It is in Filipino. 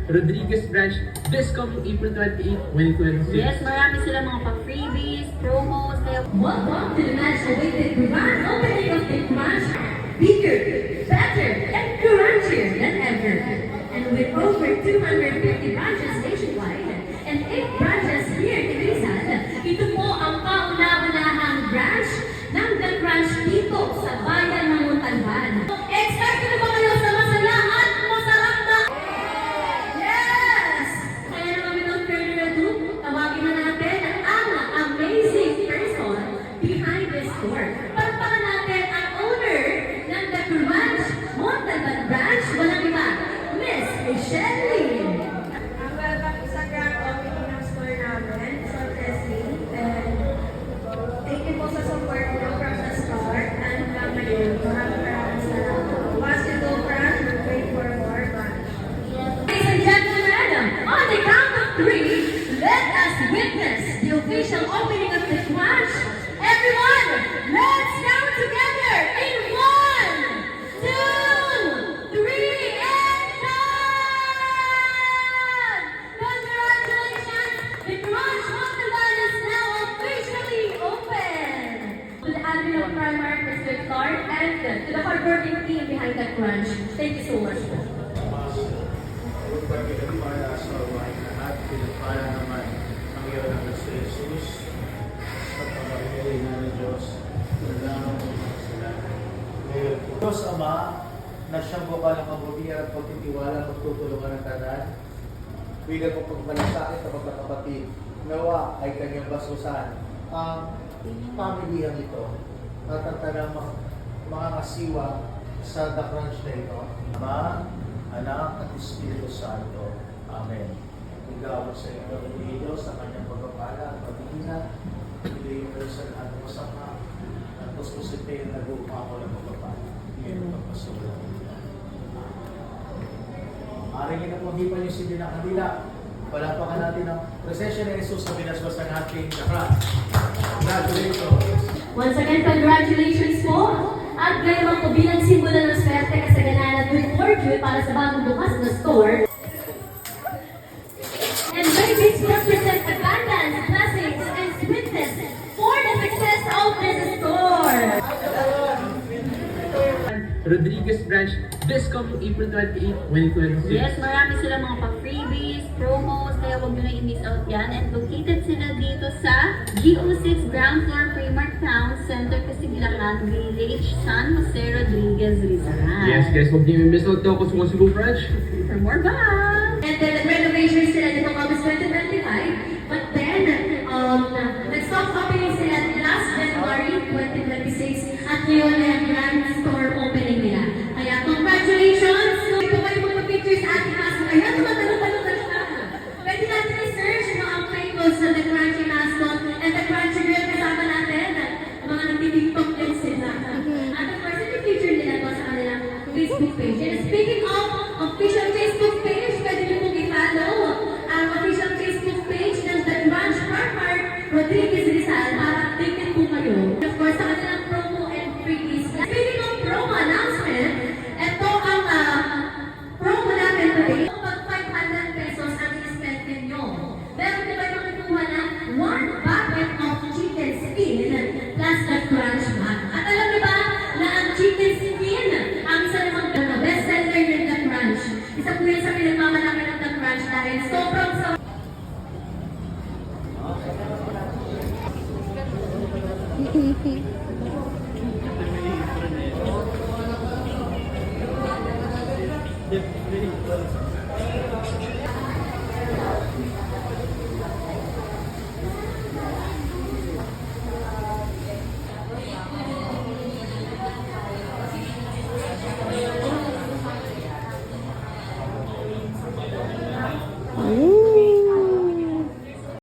Rodriguez branch this coming April 28, 2026. Yes, marami sila mga pa-freebies, promos, kaya Welcome to the much-awaited grand opening of the branch. Bigger, better, and crunchier than ever. And with over 250 branches nationwide and 8 branches here in Rizal, ito po ang kauna-unahang branch ng The Crunch dito sa bayan ng Montalban. Expect na ba kayo sa masaya at masarap na? Yes! Kaya naman without further ado, tawagin na natin ang amazing person behind this store. Palpakan natin ang owner ng The Crunch Montalban branch, walang iba, Miss Michelle Lee. Welcome sa grand opening ng store namin sa Tessie. And thank you po sa support niyo from the start and from ngayon. Maraming salamat. Once you go branch, we'll wait for more branch. Ladies and gentlemen, on the count of 3, let us witness the official opening of the Crunch. Everyone, let's count together in 1, 2, 3, and count! Congratulations! The Crunch Montalban is now officially open! To the admin of Primark, Mr. Clark, and to the hardworking team behind the Crunch, thank you so much. Huwag pinagpala sa uwain lahat, pinagpala naman ang iyo ng Kristo Jesus sa pagkakilig ng Diyos. Salamat po sila. Diyos Ama, na siyang bukal ng kabutihan at pagtitiwala at pagtutulungan ng tanan, bilang po pagmalasakit sa mga kapatid, nawa ay kanyang basusan ang pamilihang ito at ang tanang mga kasiwa sa The Crunch na ito. Ama, Anak at Espiritu Santo. Amen. Igawad sa inyo ng Diyos sa kanyang pagpapala at pagkikina. Hindi yung sa lahat ng masama at puspositin na gumako ng pagpapala. Ngayon ang pagpasura ng ito. Maring ina po, di pa yung sindi ng kanila. Palapakan natin ang presensya ni Jesus sa binasbas ng ating nakrat. Congratulations! Once again, congratulations po! At ngayon naman po bilang simbolo ng swerte, kasaganahan at good fortune para sa bagong bukas na store. And very big represent abundance, blessings, and sweetness for the success of this store. Rodriguez branch this coming April 28, 2026. yes, marami sila mga pa-freebies, promos, kaya huwag nyo na i-miss out yan. And located sila dito sa GO6 Ground Floor Primark Town Center, Casiglahan Village, San Jose Rodriguez, Rizal. Yes guys, huwag niyo i-miss out daw kung sumusunod branch. For more, bye!